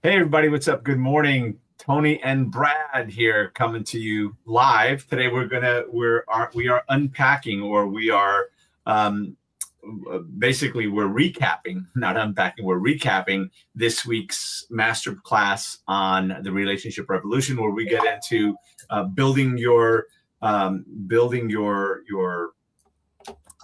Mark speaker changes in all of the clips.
Speaker 1: Hey everybody, what's up? Good morning. Tony and Brad here coming to you live. Today we are unpacking, or we are basically we're recapping, not unpacking, we're recapping this week's masterclass on the Relationship Revolution, where we get into building your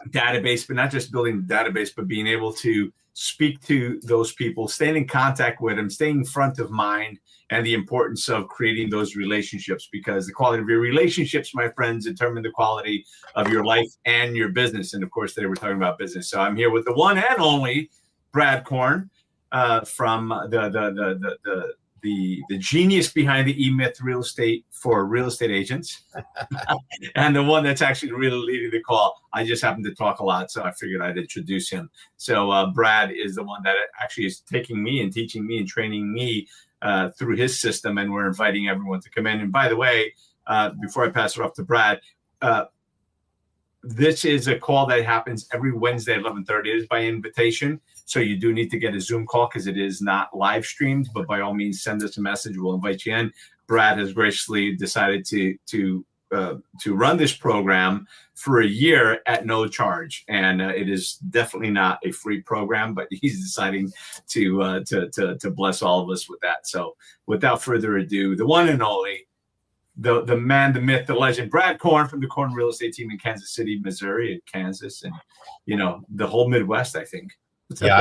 Speaker 1: database, but not just building the database, but being able to speak to those people, staying in contact with them, staying front of mind, and the importance of creating those relationships, because the quality of your relationships, my friends, determine the quality of your life and your business. And of course, today we're talking about business. So I'm here with the one and only Brad Korn from the genius behind the E-Myth Real Estate for real estate agents, and the one that's actually really leading the call. I just happen to talk a lot, so I figured I'd introduce him. So Brad is the one that actually is taking me and teaching me and training me through his system, and we're inviting everyone to come in. And by the way, before I pass it off to Brad, this is a call that happens every Wednesday at 11:30. It is by invitation, so you do need to get a Zoom call because it is not live streamed. But by all means, send us a message. We'll invite you in. Brad has graciously decided to run this program for a year at no charge, and it is definitely not a free program. But he's deciding to bless all of us with that. So, without further ado, the one and only, the man, the myth, the legend, Brad Korn from the Korn Real Estate Team in Kansas City, Missouri, and Kansas, and the whole Midwest, I think.
Speaker 2: Yeah,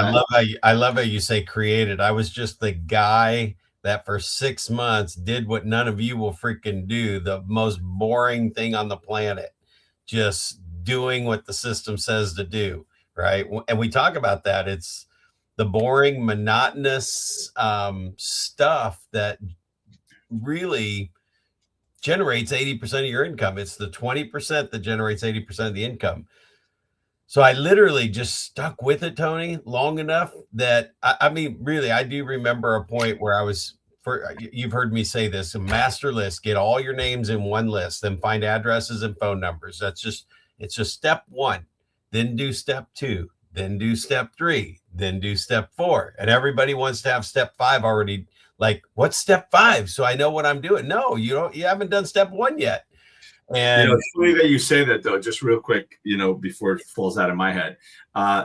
Speaker 2: I love how you say created. I was just the guy that for 6 months did what none of you will freaking do, the most boring thing on the planet, just doing what the system says to do, right? And we talk about that. It's the boring, monotonous stuff that really generates 80% of your income. It's the 20% that generates 80% of the income. So I literally just stuck with it, Tony, long enough that I mean, really, I do remember a point where you've heard me say this, a master list, get all your names in one list, then find addresses and phone numbers. It's just step one, then do step two, then do step three, then do step four. And everybody wants to have step five already. Like, what's step five? So I know what I'm doing. No, you haven't done step one yet. And
Speaker 1: it's funny that you say that, though, just real quick, before it falls out of my head.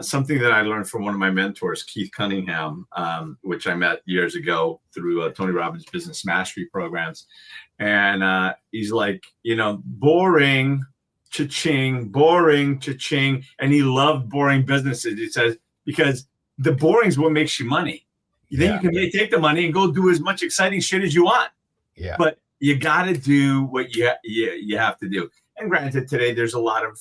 Speaker 1: Something that I learned from one of my mentors, Keith Cunningham, which I met years ago through Tony Robbins' business mastery programs. And he's like, boring, cha-ching, boring, cha-ching. And he loved boring businesses. He says, because the boring is what makes you money. Then you can take the money and go do as much exciting shit as you want.
Speaker 2: Yeah.
Speaker 1: But you got to do what you have to do. And granted, today there's a lot of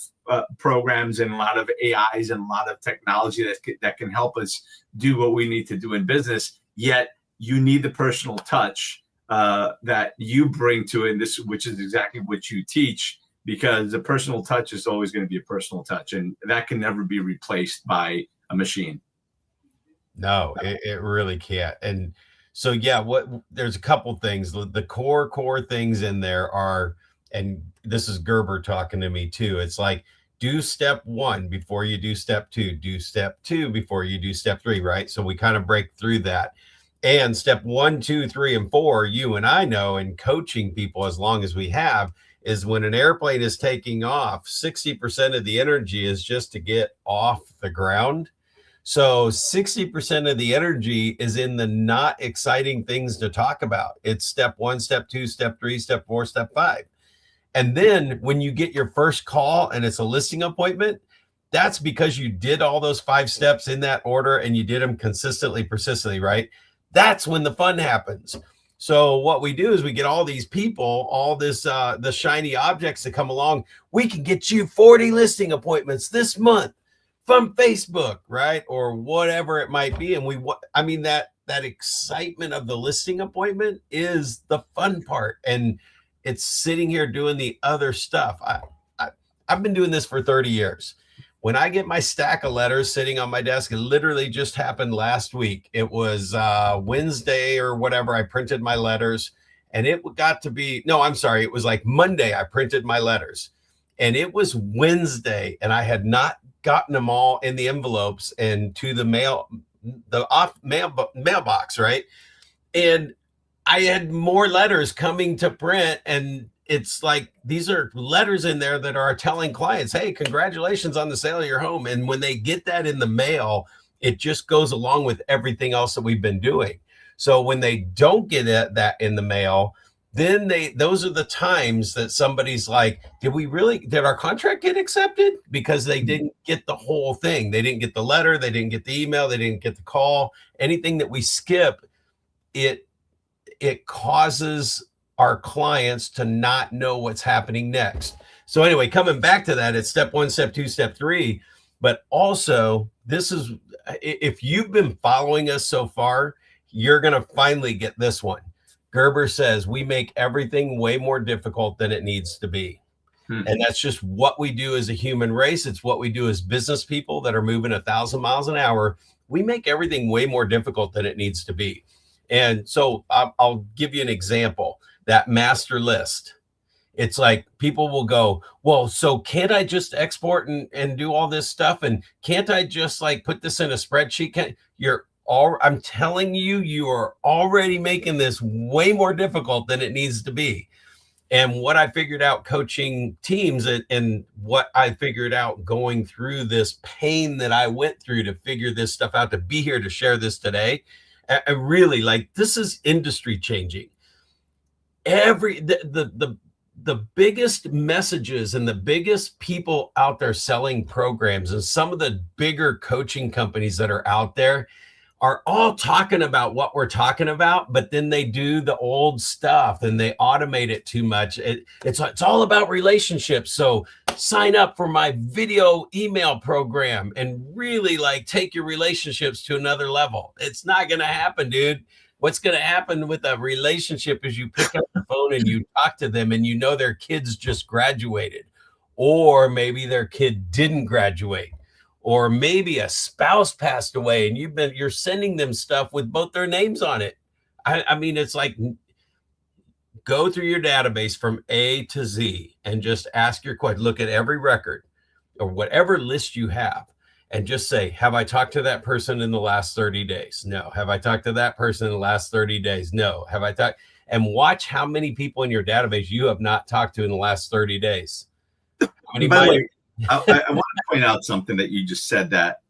Speaker 1: programs and a lot of AIs and a lot of technology that can help us do what we need to do in business. Yet you need the personal touch that you bring to it, which is exactly what you teach, because the personal touch is always going to be a personal touch, and that can never be replaced by a machine.
Speaker 2: No, it really can't. And so, there's a couple things. The core things in there are, and this is Gerber talking to me too. It's like, do step one before you do step two, do step two before you do step three, right? So we kind of break through that. And step 1, 2, 3, and 4, you and I know, in coaching people as long as we have, is when an airplane is taking off, 60% of the energy is just to get off the ground. So 60% of the energy is in the not exciting things to talk about. It's step 1, step 2, step 3, step 4, step 5. And then when you get your first call and it's a listing appointment, that's because you did all those 5 steps in that order and you did them consistently, persistently, right? That's when the fun happens. So what we do is we get all these people, all this, the shiny objects that come along. We can get you 40 listing appointments this month from Facebook, right? Or whatever it might be. And that excitement of the listing appointment is the fun part. And it's sitting here doing the other stuff. I've been doing this for 30 years. When I get my stack of letters sitting on my desk, it literally just happened last week. It was Wednesday or whatever. I printed my letters, and it got to be, no, I'm sorry. It was like Monday I printed my letters, and it was Wednesday, and I had not gotten them all in the envelopes and to the mailbox, right? And I had more letters coming to print, and it's like these are letters in there that are telling clients, hey, congratulations on the sale of your home. And when they get that in the mail, it just goes along with everything else that we've been doing. So when they don't get that in the mail, then those are the times that somebody's like, did our contract get accepted? Because they didn't get the whole thing. They didn't get the letter, they didn't get the email, they didn't get the call. Anything that we skip, it causes our clients to not know what's happening next. So anyway, coming back to that, it's step 1, step 2, step 3. But also, this is, if you've been following us so far, you're going to finally get this one. Gerber says we make everything way more difficult than it needs to be. And that's just what we do as a human race. It's what we do as business people that are moving 1,000 miles an hour. We make everything way more difficult than it needs to be. And so I'll give you an example. That master list. It's like people will go, well, so can't I just export and do all this stuff? And can't I just like put this in a spreadsheet? I'm telling you, you are already making this way more difficult than it needs to be. And what I figured out coaching teams and what I figured out going through this pain that I went through to figure this stuff out, to be here to share this today, I really like, this is industry changing. The biggest messages and the biggest people out there selling programs and some of the bigger coaching companies that are out there are all talking about what we're talking about, but then they do the old stuff and they automate it too much. It's all about relationships. So sign up for my video email program and really like take your relationships to another level. It's not going to happen, dude. What's going to happen with a relationship is you pick up the phone and you talk to them and you know their kids just graduated, or maybe their kid didn't graduate. Or maybe a spouse passed away and you're sending them stuff with both their names on it. I mean, it's like, go through your database from A to Z and just ask your question. Look at every record or whatever list you have and just say, have I talked to that person in the last 30 days? No. Have I talked to that person in the last 30 days? No. Have I talked? And watch how many people in your database you have not talked to in the last 30 days. How many
Speaker 1: I want to point out something that you just said that,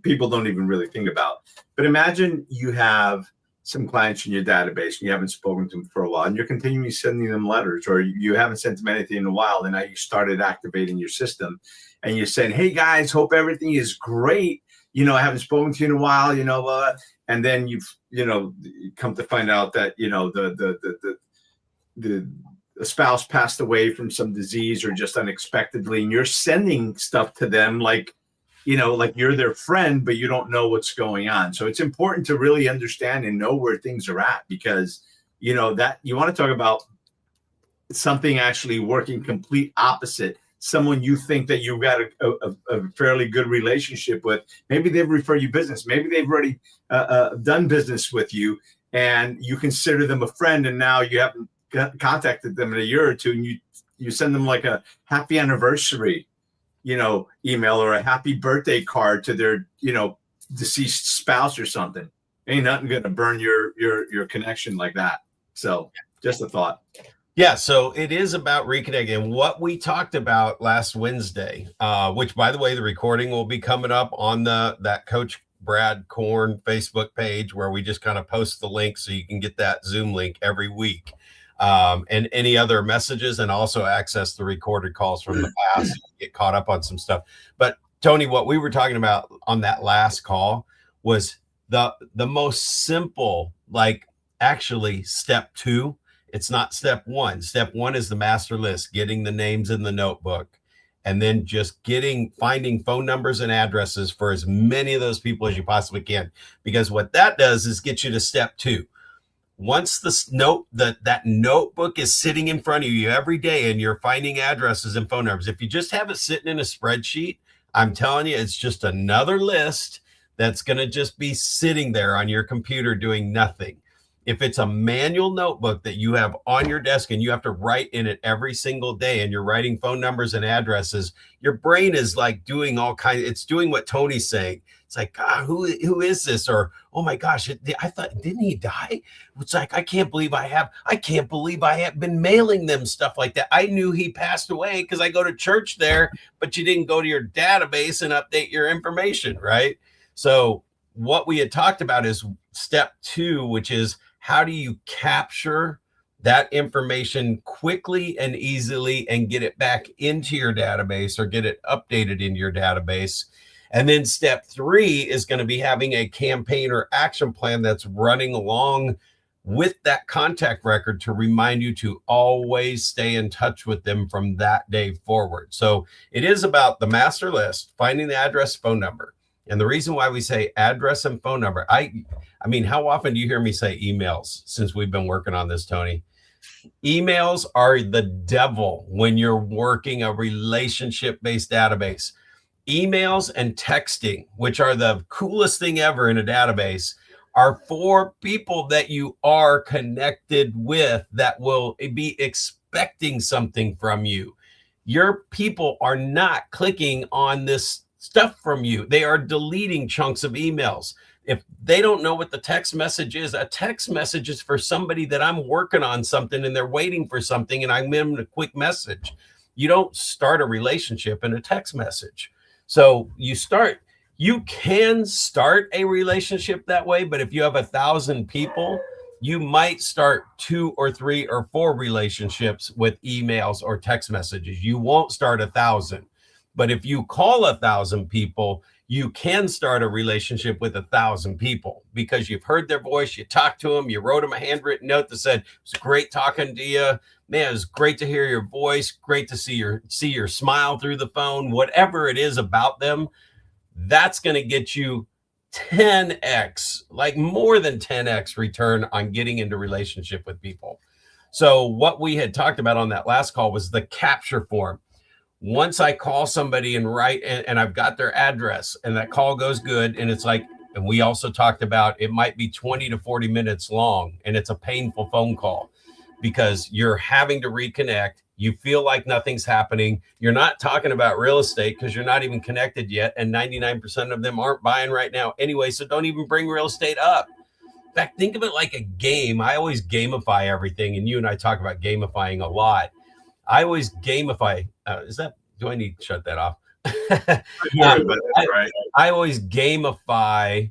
Speaker 1: people don't even really think about. But imagine you have some clients in your database and you haven't spoken to them for a while and you're continually sending them letters, or you haven't sent them anything in a while, and now you started activating your system and you're saying, hey guys, hope everything is great. I haven't spoken to you in a while, and then you've, come to find out that, the spouse passed away from some disease or just unexpectedly, and you're sending stuff to them like you're their friend, but you don't know what's going on. So it's important to really understand and know where things are at, because that you want to talk about something actually working complete opposite. Someone you think that you've got a fairly good relationship with, maybe they've referred you business, maybe they've already done business with you and you consider them a friend, and now you haven't contacted them in a year or two, and you send them like a happy anniversary, email, or a happy birthday card to their, deceased spouse or something. Ain't nothing going to burn your connection like that. So just a thought.
Speaker 2: Yeah. So it is about reconnecting. And what we talked about last Wednesday, which by the way, the recording will be coming up on that Coach Brad Korn Facebook page, where we just kind of post the link so you can get that Zoom link every week. And any other messages, and also access the recorded calls from the past, get caught up on some stuff. But Tony, what we were talking about on that last call was the most simple, like actually step 2. It's not step 1. Step 1 is the master list, getting the names in the notebook, and then just finding phone numbers and addresses for as many of those people as you possibly can. Because what that does is get you to step 2. Once that notebook is sitting in front of you every day and you're finding addresses and phone numbers, if you just have it sitting in a spreadsheet, I'm telling you, it's just another list that's going to just be sitting there on your computer doing nothing. If it's a manual notebook that you have on your desk and you have to write in it every single day, and you're writing phone numbers and addresses, your brain is like doing all kinds. It's doing what Tony's saying. It's like, God, who is this? Or, oh my gosh, I thought, didn't he die? It's like, I can't believe I have been mailing them stuff like that. I knew he passed away because I go to church there, but you didn't go to your database and update your information, right? So what we had talked about is step 2, which is how do you capture that information quickly and easily and get it back into your database or get it updated into your database. And then step 3 is going to be having a campaign or action plan that's running along with that contact record to remind you to always stay in touch with them from that day forward. So it is about the master list, finding the address, phone number. And the reason why we say address and phone number, I mean, how often do you hear me say emails since we've been working on this, Tony? Emails are the devil when you're working a relationship-based database. Emails and texting, which are the coolest thing ever in a database, are for people that you are connected with that will be expecting something from you. Your people are not clicking on this stuff from you. They are deleting chunks of emails. If they don't know what the text message is, a text message is for somebody that I'm working on something and they're waiting for something and I'm giving them a quick message. You don't start a relationship in a text message. So you can start a relationship that way, but if you have 1,000 people, you might start 2 or 3 or 4 relationships with emails or text messages. You won't start 1,000. But if you call 1,000 people, you can start a relationship with 1,000 people because you've heard their voice, you talked to them, you wrote them a handwritten note that said, "It's great talking to you. Man, it's great to hear your voice. Great to see your smile through the phone." Whatever it is about them, that's going to get you 10x, like more than 10x return on getting into relationship with people. So what we had talked about on that last call was the capture form. Once I call somebody and write, and I've got their address and that call goes good. And it's like, and we also talked about, it might be 20 to 40 minutes long and it's a painful phone call because you're having to reconnect. You feel like nothing's happening. You're not talking about real estate because you're not even connected yet. And 99% of them aren't buying right now anyway. So don't even bring real estate up. In fact, think of it like a game. I always gamify everything. And you and I talk about gamifying a lot. I always gamify. Do I need to shut that off? I always gamify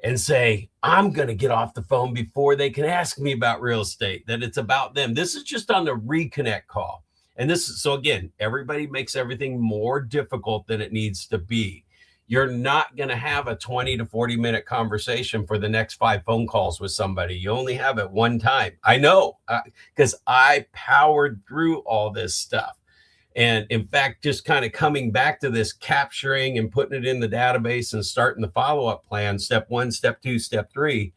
Speaker 2: and say, I'm going to get off the phone before they can ask me about real estate, that it's about them. This is just on the reconnect call. And so again, everybody makes everything more difficult than it needs to be. You're not going to have a 20 to 40 minute conversation for the next 5 phone calls with somebody. You only have it one time. I know because I powered through all this stuff. And in fact, just kind of coming back to this capturing and putting it in the database and starting the follow-up plan, step 1, step 2, step 3.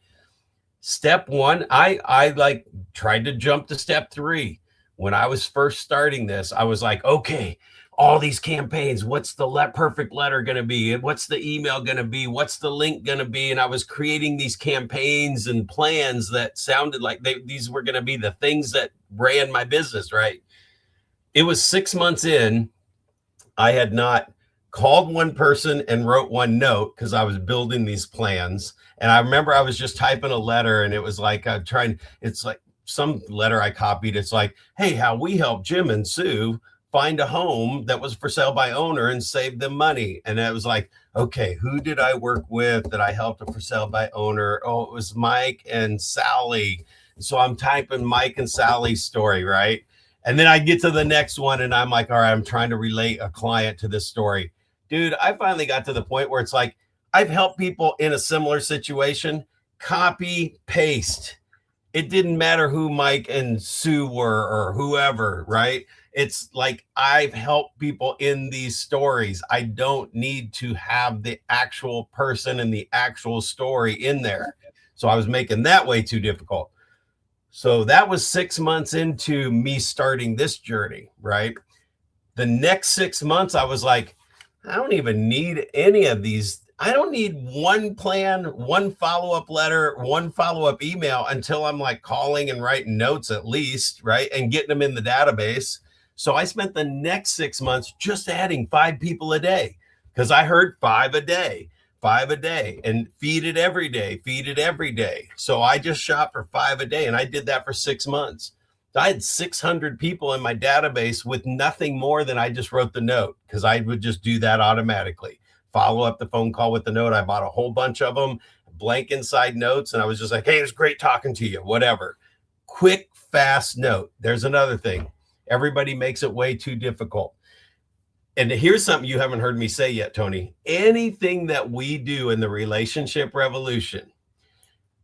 Speaker 2: Step 1, I like tried to jump to step 3. When I was first starting this, I was like, okay, all these campaigns, what's the perfect letter going to be? What's the email going to be? What's the link going to be? And I was creating these campaigns and plans that sounded like these were going to be the things that ran my business, right? It was 6 months in. I had not called one person and wrote one note because I was building these plans. And I remember I was just typing a letter and it was like, it's like some letter I copied. It's like, hey, how we help Jim and Sue find a home that was for sale by owner and save them money. And it was like, okay, who did I work with that I helped a for sale by owner? Oh, it was Mike and Sally. So I'm typing Mike and Sally's story, right? And then I get to the next one and I'm like, all right, I'm trying to relate a client to this story. Dude, I finally got to the point where it's like, I've helped people in a similar situation, copy, paste. It didn't matter who Mike and Sue were or whoever, right? It's like I've helped people in these stories. I don't need to have the actual person and the actual story in there. So I was making that way too difficult. So that was 6 months into me starting this journey, right? The next 6 months, I was like, I don't even need any of these. I don't need one plan, one follow-up letter, one follow-up email until I'm like calling and writing notes at least, right? And getting them in the database. So I spent the next 6 months just adding 5 people a day because I heard 5 a day. 5 a day and feed it every day. So I just shot for 5 a day, and I did that for 6 months. I had 600 people in my database with nothing more than I just wrote the note, because I would just do that automatically. Follow up the phone call with the note. I bought a whole bunch of them, blank inside notes, and I was just like, hey, it was great talking to you, whatever. Quick, fast note. There's another thing. Everybody makes it way too difficult. And here's something you haven't heard me say yet, Tony. Anything that we do in the relationship revolution,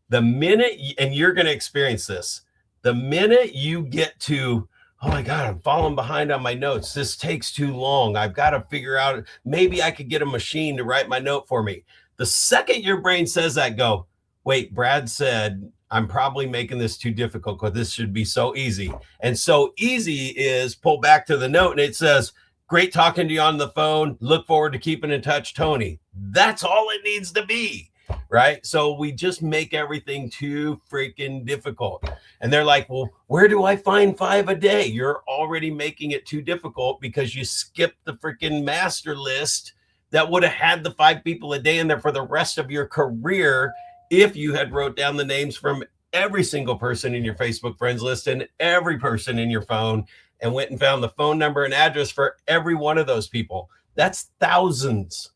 Speaker 2: the minute, and you're going to experience this, the minute you get to, oh my God, I'm falling behind on my notes. This takes too long. I've got to figure out, maybe I could get a machine to write my note for me. The second your brain says that, go, wait, Brad said, I'm probably making this too difficult because this should be so easy. And so easy is pull back to the note and it says, great talking to you on the phone. Look forward to keeping in touch, Tony. That's all it needs to be. Right. So we just make everything too freaking difficult. And they're like, well, where do I find 5 a day? You're already making it too difficult because you skipped the freaking master list that would have had the 5 people a day in there for the rest of your career if you had wrote down the names from every single person in your Facebook friends list and every person in your phone and went and found the phone number and address for every one of those people. That's thousands,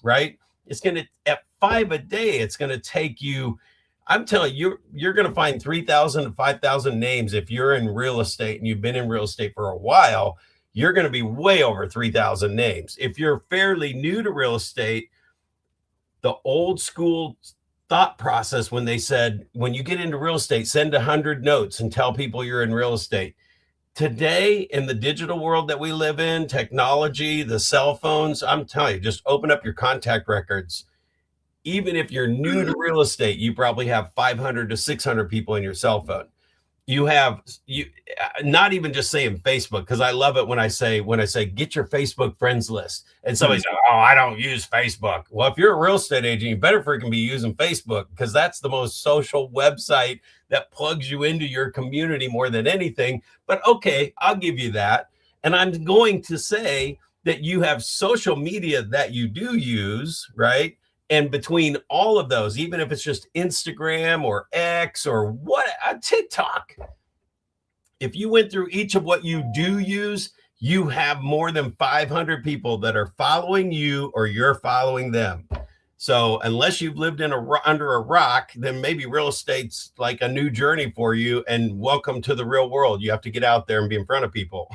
Speaker 2: right? It's going to, at 5 a day, it's going to take you, I'm telling you, you're going to find 3,000 to 5,000 names. If you're in real estate and you've been in real estate for a while, you're going to be way over 3,000 names. If you're fairly new to real estate, the old school thought process when they said, when you get into real estate, send 100 notes and tell people you're in real estate. Today, in the digital world that we live in, technology, the cell phones, I'm telling you, just open up your contact records. Even if you're new to real estate, you probably have 500 to 600 people in your cell phone. You have, not even just saying Facebook, because I love it when I say get your Facebook friends list, and somebody's like, oh, I don't use Facebook. Well, if you're a real estate agent, you better freaking be using Facebook, because that's the most social website that plugs you into your community more than anything. But okay, I'll give you that. And I'm going to say that you have social media that you do use, right? And between all of those, even if it's just Instagram or X or what, TikTok, if you went through each of what you do use, you have more than 500 people that are following you or you're following them. So unless you've lived in under a rock, then maybe real estate's like a new journey for you, and welcome to the real world. You have to get out there and be in front of people.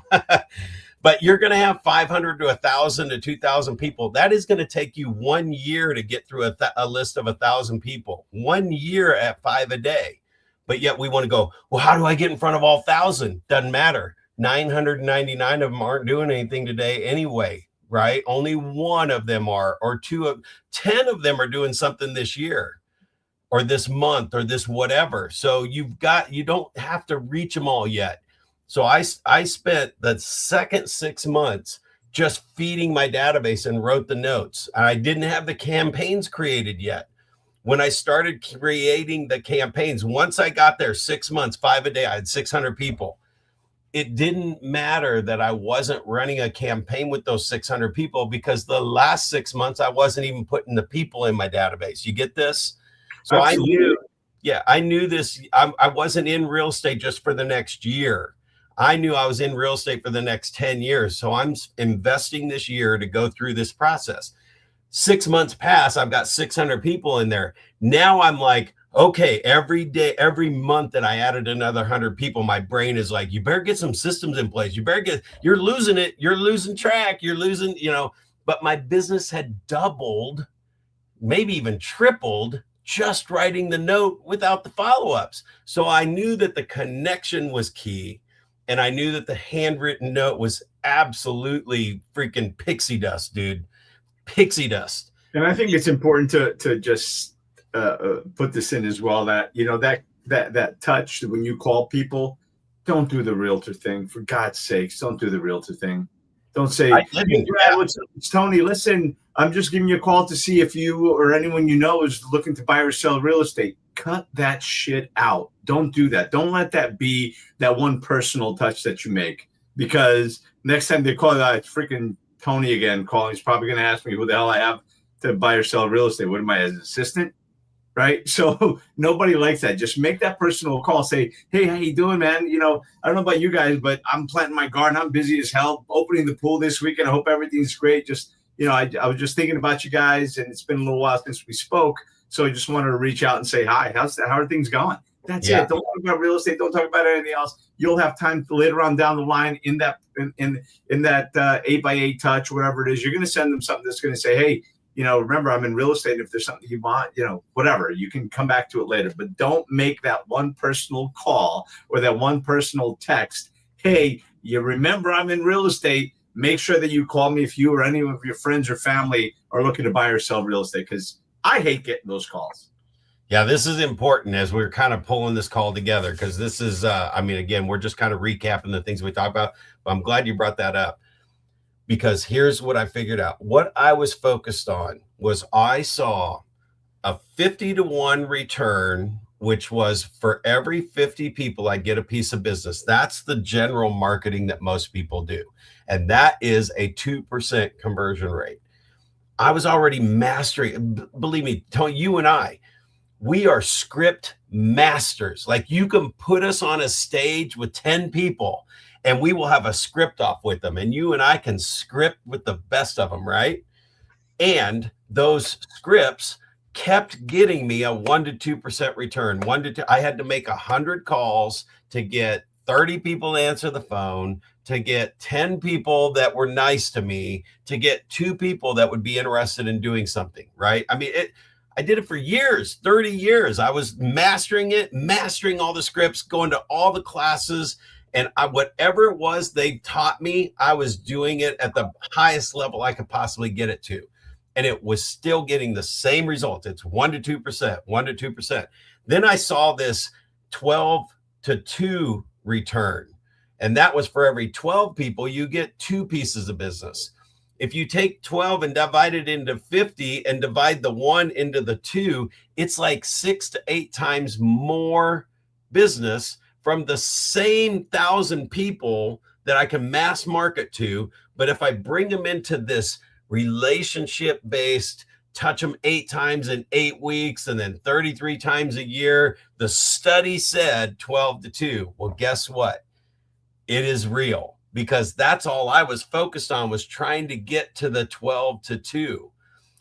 Speaker 2: But you're going to have 500 to 1,000 to 2,000 people. That is going to take you 1 year to get through a list of 1,000 people. 1 year at 5 a day. But yet we want to go, well, how do I get in front of all 1,000? Doesn't matter. 999 of them aren't doing anything today anyway, right? Only one of them are, or 10 of them are doing something this year or this month or this whatever. So you don't have to reach them all yet. So I spent the second 6 months just feeding my database and wrote the notes. I didn't have the campaigns created yet. When I started creating the campaigns, once I got there, 6 months, 5 a day, I had 600 people. It didn't matter that I wasn't running a campaign with those 600 people, because the last 6 months, I wasn't even putting the people in my database. You get this? So
Speaker 1: Absolutely.
Speaker 2: I knew this. I wasn't in real estate just for the next year. I knew I was in real estate for the next 10 years. So I'm investing this year to go through this process. 6 months pass, I've got 600 people in there. Now I'm like, okay, every day, every month that I added another 100 people, my brain is like, you better get some systems in place. You're losing it. You're losing track. You're losing, but my business had doubled, maybe even tripled, just writing the note without the follow-ups. So I knew that the connection was key. And I knew that the handwritten note was absolutely freaking pixie dust, dude. Pixie dust.
Speaker 1: And I think it's important to just put this in as well, that, that touch when you call people, don't do the realtor thing. For God's sakes, don't do the realtor thing. Don't say, hey, Brad, what's up? It's Tony. Listen, I'm just giving you a call to see if you or anyone you know is looking to buy or sell real estate. Cut that shit out. Don't do that. Don't let that be that one personal touch that you make, because next time they call, it's freaking Tony again calling. He's probably going to ask me who the hell I have to buy or sell real estate. What am I, as an assistant? Right. So nobody likes that. Just make that personal call. Say, hey, how you doing, man? You know, I don't know about you guys, but I'm planting my garden. I'm busy as hell, opening the pool this weekend. I hope everything's great. Just, you know, I was just thinking about you guys, and it's been a little while since we spoke. So I just wanted to reach out and say hi. How are things going? That's it. Don't talk about real estate. Don't talk about anything else. You'll have time to later on down the line in that 8x8 touch, whatever it is. You're going to send them something that's going to say, hey, you know, remember, I'm in real estate. If there's something you want, you know, whatever, you can come back to it later. But don't make that one personal call or that one personal text. Hey, you remember I'm in real estate. Make sure that you call me if you or any of your friends or family are looking to buy or sell real estate, because I hate getting those calls.
Speaker 2: Yeah, this is important as we're kind of pulling this call together, because this is, I mean, again, we're just kind of recapping the things we talked about. But I'm glad you brought that up, because here's what I figured out. What I was focused on was I saw a 50-to-1 return, which was for every 50 people, I get a piece of business. That's the general marketing that most people do. And that is a 2% conversion rate. I was already mastering, believe me, Tony, you and I, we are script masters. Like, you can put us on a stage with 10 people and we will have a script off with them. And you and I can script with the best of them, right? And those scripts kept getting me a 1 to 2% return. 1 to 2. I had to make 100 calls to get 30 people to answer the phone, to get 10 people that were nice to me, to get 2 people that would be interested in doing something, right? I mean, I did it for years, 30 years. I was mastering it, mastering all the scripts, going to all the classes, and whatever it was they taught me, I was doing it at the highest level I could possibly get it to. And it was still getting the same result. It's 1 to 2%, 1 to 2%. Then I saw this 12 to 2 return. And that was for every 12 people, you get 2 pieces of business. If you take 12 and divide it into 50 and divide the 1 into the 2, it's like 6 to 8 times more business from the same 1,000 people that I can mass market to. But if I bring them into this relationship based, touch them 8 times in 8 weeks and then 33 times a year, the study said 12 to 2. Well, guess what? It is real, because that's all I was focused on, was trying to get to the 12 to 2.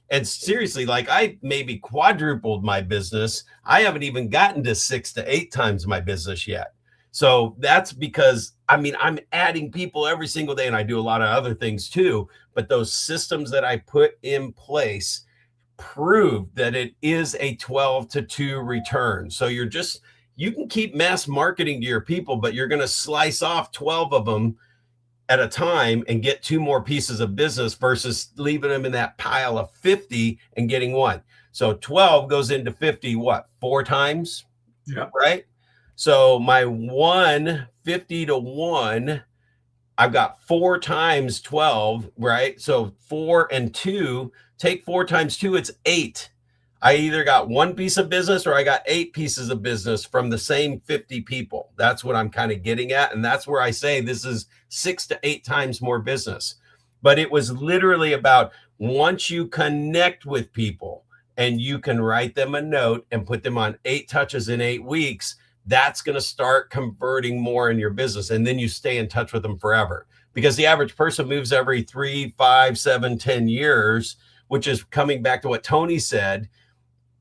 Speaker 2: And seriously, like, I maybe quadrupled my business. I haven't even gotten to 6 to 8 times my business yet. So that's because, I mean, I'm adding people every single day, and I do a lot of other things too. But those systems that I put in place prove that it is a 12 to 2 return. So you can keep mass marketing to your people, but you're going to slice off 12 of them at a time and get 2 more pieces of business versus leaving them in that pile of 50 and getting 1. So 12 goes into 50, what, 4 times?
Speaker 1: Yeah.
Speaker 2: Right. So my 50 to 1, I've got 4 times 12, right? So 4 and 2, take 4 times 2, it's 8. I either got 1 piece of business or I got 8 pieces of business from the same 50 people. That's what I'm kind of getting at. And that's where I say this is 6 to 8 times more business. But it was literally about, once you connect with people and you can write them a note and put them on 8 touches in 8 weeks, that's going to start converting more in your business. And then you stay in touch with them forever, because the average person moves every 3, 5, 7, 10 years, which is coming back to what Tony said.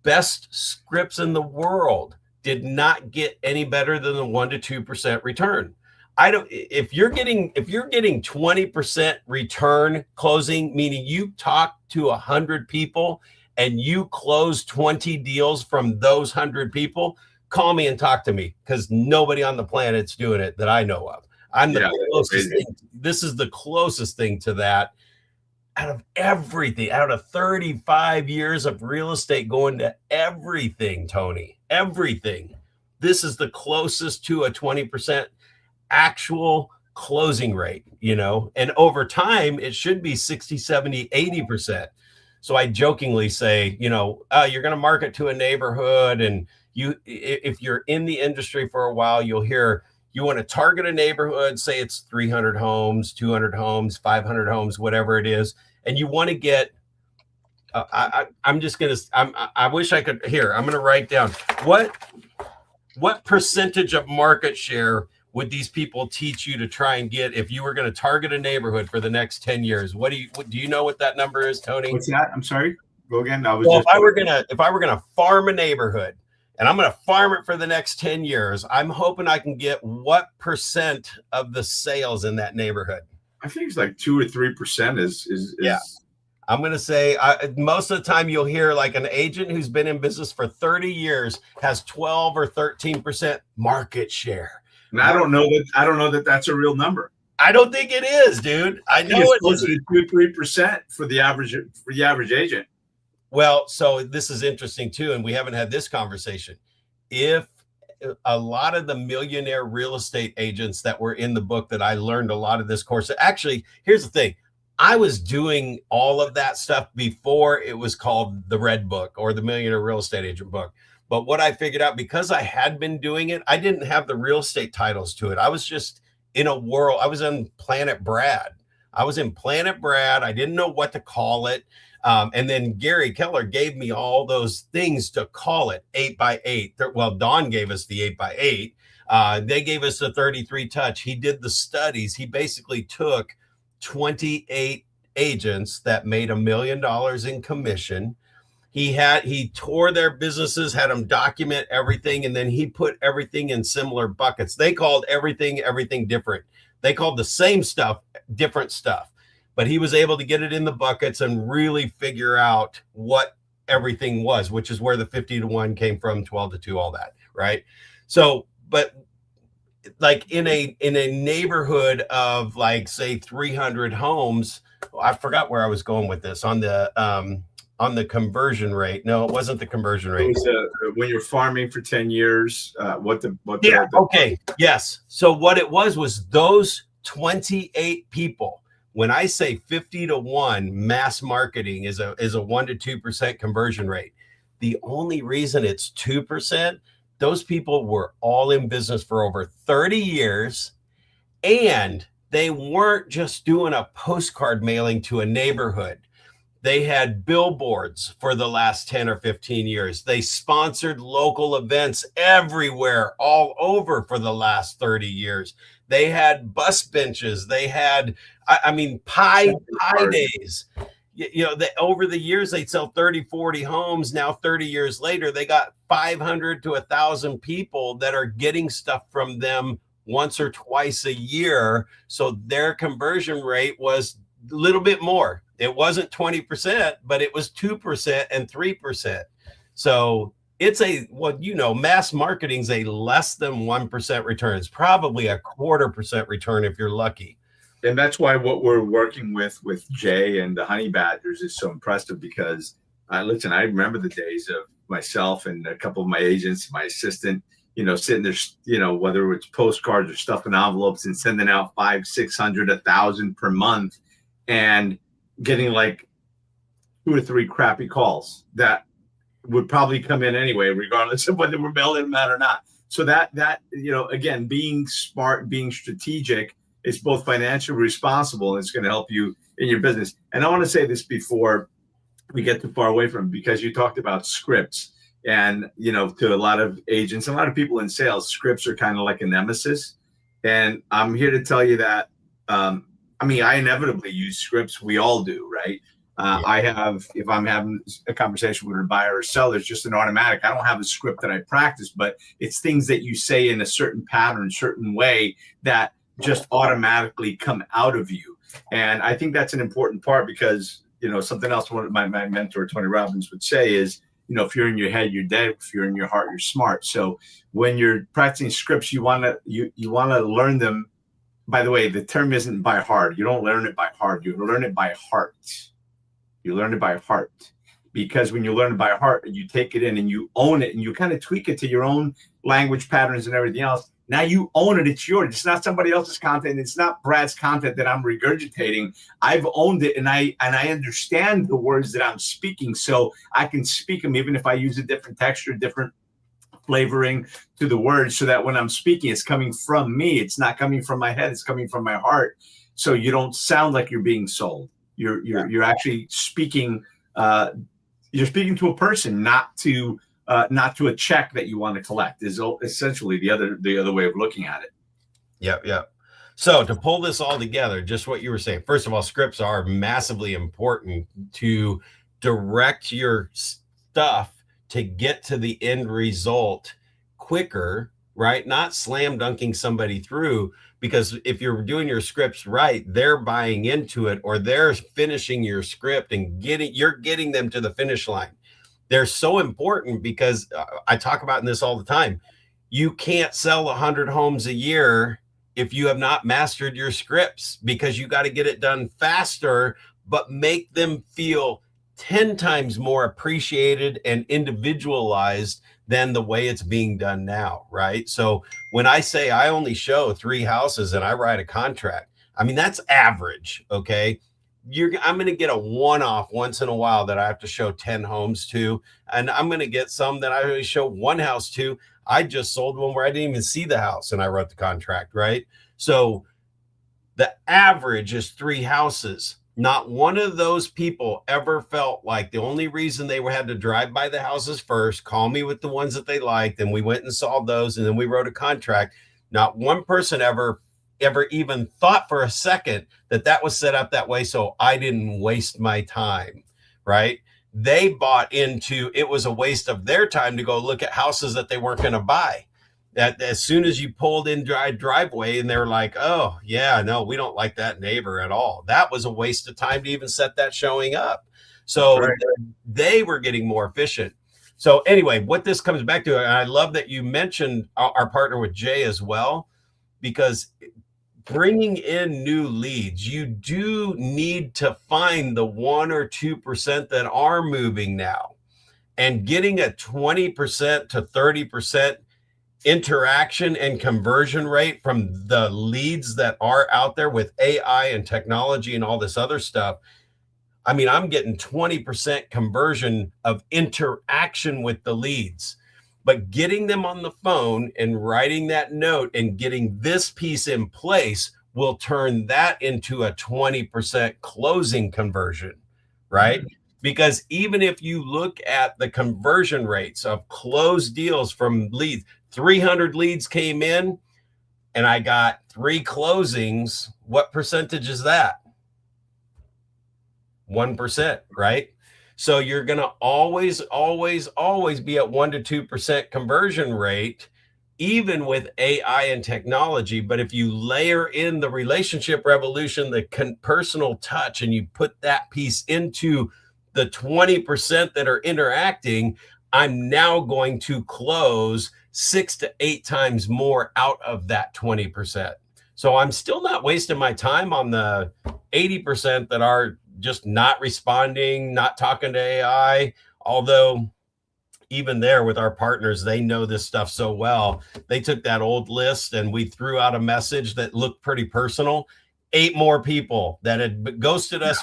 Speaker 2: Best scripts in the world did not get any better than the 1 to 2% return. If you're getting 20% return closing, meaning you talk to 100 people and you close 20 deals from those 100 people, call me and talk to me, because nobody on the planet's doing it that I know of. I'm the closest thing. This is the closest thing to that out of everything, out of 35 years of real estate, going to everything, Tony, everything. This is the closest to a 20% actual closing rate, and over time, it should be 60, 70, 80%. So I jokingly say, you're going to market to a neighborhood, and if you're in the industry for a while, you'll hear you want to target a neighborhood, say it's 300 homes, 200 homes, 500 homes, whatever it is. And you want to get I'm just gonna. I wish I could. Here, I'm gonna write down what percentage of market share would these people teach you to try and get if you were going to target a neighborhood for the next 10 years? Do you know what that number is, Tony?
Speaker 1: What's that? I'm sorry. Go again.
Speaker 2: If I were gonna farm a neighborhood and I'm gonna farm it for the next 10 years, I'm hoping I can get what percent of the sales in that neighborhood?
Speaker 1: I think it's like 2 or 3% is
Speaker 2: yeah. I'm going to say most of the time you'll hear like an agent who's been in business for 30 years has 12 or 13% market share.
Speaker 1: And I don't know that that's a real number.
Speaker 2: I don't think it is, dude. I know
Speaker 1: it's closer to 2-3% for the average agent.
Speaker 2: Well, so this is interesting too, and we haven't had this conversation. If a lot of the millionaire real estate agents that were in the book that I learned a lot of this course, actually, here's the thing. I was doing all of that stuff before it was called the Red Book or the Millionaire Real Estate Agent book. But what I figured out, because I had been doing it, I didn't have the real estate titles to it. I was just in a world. I was on Planet Brad. I didn't know what to call it. And then Gary Keller gave me all those things to call it 8x8. Well, Don gave us the 8x8. They gave us the 33 touch. He did the studies. He basically took 28 agents that made $1 million in commission. He tore their businesses, had them document everything, and then he put everything in similar buckets. They called everything different. They called the same stuff different stuff, but he was able to get it in the buckets and really figure out what everything was, which is where the 50-to-1 came from, 12-to-2, all that, right? So, but like in a neighborhood of like say 300 homes, I forgot where I was going with this on the conversion rate. No, it wasn't the conversion rate.
Speaker 1: It was when you're farming for 10 years.
Speaker 2: Okay. Yes. So what it was those 28 people. When I say 50-to-1 mass marketing is a 1 to 2% conversion rate. The only reason it's 2%, those people were all in business for over 30 years, and they weren't just doing a postcard mailing to a neighborhood. They had billboards for the last 10 or 15 years. They sponsored local events everywhere, all over for the last 30 years. They had bus benches. They had, pie days. Over the years, they'd sell 30, 40 homes. Now, 30 years later, they got 500 to 1,000 people that are getting stuff from them once or twice a year. So their conversion rate was a little bit more. It wasn't 20%, but it was 2% and 3%. So it's mass marketing is a less than 1% return. It's probably a 0.25% return if you're lucky.
Speaker 1: And that's why what we're working with Jay and the Honey Badgers is so impressive, because I remember the days of myself and a couple of my agents, my assistant, sitting there, whether it's postcards or stuffing envelopes and sending out 500, 600, 1,000 per month, and getting like 2 or 3 crappy calls that would probably come in anyway, regardless of whether we're mailing them out or not. So that again, being smart, being strategic, is both financially responsible, and it's going to help you in your business. And I want to say this before we get too far away from it, because you talked about scripts, and to a lot of agents, a lot of people in sales, scripts are kind of like a nemesis. And I'm here to tell you that I inevitably use scripts. We all do, right? If I'm having a conversation with a buyer or seller, it's just an automatic. I don't have a script that I practice, but it's things that you say in a certain pattern, certain way, that just automatically come out of you. And I think that's an important part, because, something else one of my mentor, Tony Robbins, would say is, if you're in your head, you're dead. If you're in your heart, you're smart. So when you're practicing scripts, you want to learn them. By the way, the term isn't by heart. You don't learn it by heart. You learn it by heart. You learn it by heart, because when you learn it by heart, you take it in and you own it, and you kind of tweak it to your own language patterns and everything else. Now you own it. It's yours. It's not somebody else's content. It's not Brad's content that I'm regurgitating. I've owned it, and I understand the words that I'm speaking, so I can speak them even if I use a different texture, different flavoring to the words, so that when I'm speaking, it's coming from me. It's not coming from my head. It's coming from my heart. So you don't sound like you're being sold. You're actually speaking you're speaking to a person, not to a check that you want to collect. Is essentially the other way of looking at it.
Speaker 2: Yep. So to pull this all together, just what you were saying, first of all, scripts are massively important to direct your stuff to get to the end result quicker, right? Not slam dunking somebody through, because if you're doing your scripts right, they're buying into it, or they're finishing your script and you're getting them to the finish line. They're so important because I talk about in this all the time. You can't sell 100 homes a year if you have not mastered your scripts, because you got to get it done faster, but make them feel 10 times more appreciated and individualized than the way it's being done now, right? So when I say I only show 3 houses and I write a contract, I mean, that's average, okay? I'm going to get a one-off once in a while that I have to show 10 homes to, and I'm going to get some that I only show 1 house to. I just sold one where I didn't even see the house and I wrote the contract, right? So the average is 3 houses. Not one of those people ever felt like the only reason they had to drive by the houses first, call me with the ones that they liked, and we went and saw those, and then we wrote a contract. Not one person ever even thought for a second that was set up that way so I didn't waste my time, right? They bought into it was a waste of their time to go look at houses that they weren't going to buy. That as soon as you pulled in driveway and they're like, oh yeah, no, we don't like that neighbor at all. That was a waste of time to even set that showing up. So right. They were getting more efficient. So anyway, what this comes back to, and I love that you mentioned our partner with Jay as well, because bringing in new leads, you do need to find the 1 or 2% that are moving now, and getting a 20% to 30% interaction and conversion rate from the leads that are out there with AI and technology and all this other stuff. I mean, I'm getting 20% conversion of interaction with the leads, but getting them on the phone and writing that note and getting this piece in place will turn that into a 20% closing conversion, right? Mm-hmm. Because even if you look at the conversion rates of closed deals from leads, 300 leads came in and I got 3 closings. What percentage is that? 1%, right? So you're going to always be at 1 to 2% conversion rate, even with AI and technology. But if you layer in the relationship revolution, the personal touch, and you put that piece into the 20% that are interacting, I'm now going to close 6 to 8 times more out of that 20%. So I'm still not wasting my time on the 80% that are just not responding, not talking to AI. Although even there with our partners, they know this stuff so well. They took that old list and we threw out a message that looked pretty personal. 8 more people that had ghosted us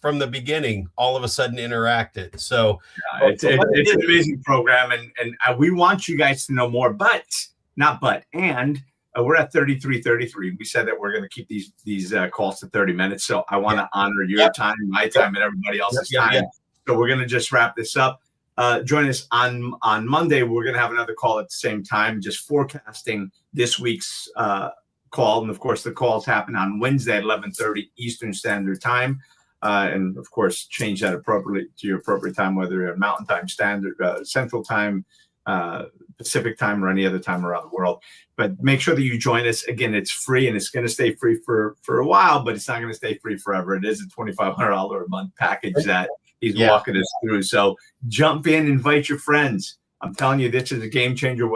Speaker 2: from the beginning all of a sudden interacted. So
Speaker 1: it's an amazing program, and we want you guys to know more, and we're at 33. We said that we're going to keep these calls to 30 minutes. So I want to honor your time, my time, and everybody else's time. So we're going to just wrap this up. Join us on Monday. We're going to have another call at the same time, just forecasting this week's call. And of course, the calls happen on Wednesday at 11:30 Eastern Standard Time. And of course, change that appropriately to your appropriate time, whether you're Mountain Time, Standard, Central Time, Pacific Time, or any other time around the world. But make sure that you join us. Again, it's free, and it's going to stay free for a while, but it's not going to stay free forever. It is a $2,500 a month package that he's walking us through. So jump in, invite your friends. I'm telling you, this is a game changer,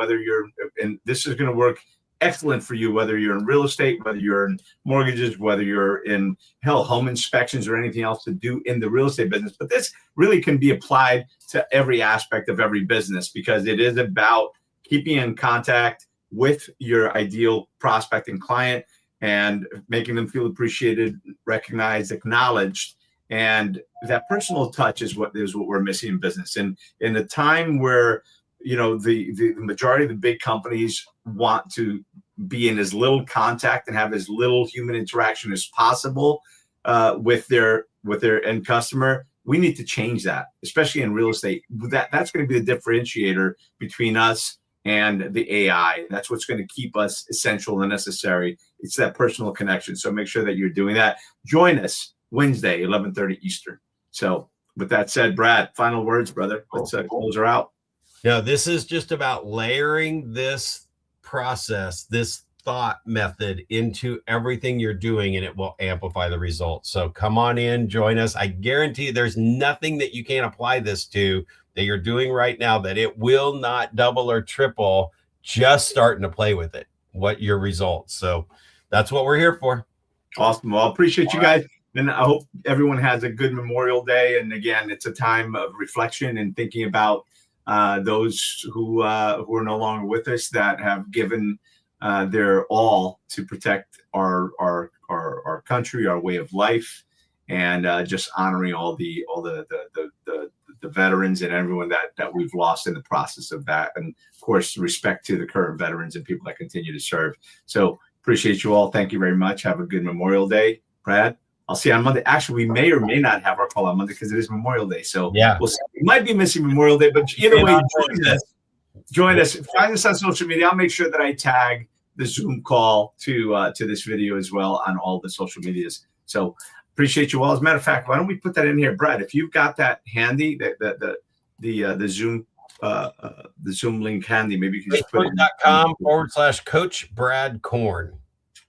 Speaker 1: and this is going to work excellent for you, whether you're in real estate, whether you're in mortgages, whether you're in home inspections or anything else to do in the real estate business. But this really can be applied to every aspect of every business, because it is about keeping in contact with your ideal prospect and client and making them feel appreciated, recognized, acknowledged. And that personal touch is what we're missing in business. And in a time where the majority of the big companies want to be in as little contact and have as little human interaction as possible with their end customer, We need to change that, especially in real estate. That's going to be the differentiator between us and the AI. That's what's going to keep us essential and necessary. It's that personal connection. So make sure that you're doing that. Join us Wednesday, 11:30 Eastern. So with that said, Brad, final words, brother. Let's close her out.
Speaker 2: No, this is just about layering this process, this thought method into everything you're doing, and it will amplify the results. So come on in, join us. I guarantee there's nothing that you can't apply this to that you're doing right now that it will not double or triple just starting to play with it, what your results. So that's what we're here for.
Speaker 1: Awesome. Well, I appreciate you guys. And I hope everyone has a good Memorial Day. And again, it's a time of reflection and thinking about those who are no longer with us, that have given their all to protect our country, our way of life, and just honoring all the veterans and everyone that we've lost in the process of that. And of course, respect to the current veterans and people that continue to serve. So appreciate you all. Thank you very much. Have a good Memorial Day. Brad, I'll see you on Monday. Actually, we may or may not have our call on Monday because it is Memorial Day. So
Speaker 2: yeah,
Speaker 1: we'll see. We might be missing Memorial Day, but either way, join us. Find us on social media. I'll make sure that I tag the Zoom call to this video as well on all the social medias. So appreciate you all. As a matter of fact, why don't we put that in here, Brad? If you've got that handy, the Zoom link handy, maybe you can just put it in
Speaker 2: Facebook.com/Coach Brad Korn.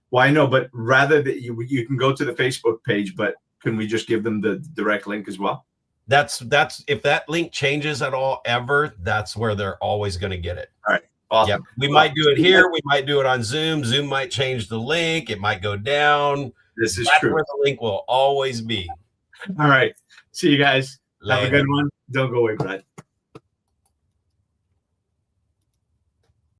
Speaker 1: Well, I know, but rather that you can go to the Facebook page, but can we just give them the direct link as well?
Speaker 2: That's if that link changes at all ever, that's where they're always going to get it.
Speaker 1: All right. Awesome.
Speaker 2: Yep. We might do it here. We might do it on Zoom. Zoom might change the link. It might go down.
Speaker 1: This is
Speaker 2: That's
Speaker 1: true.
Speaker 2: where the link will always be.
Speaker 1: All right. See you guys.
Speaker 2: Later.
Speaker 1: Have a good one. Don't go away, Brad.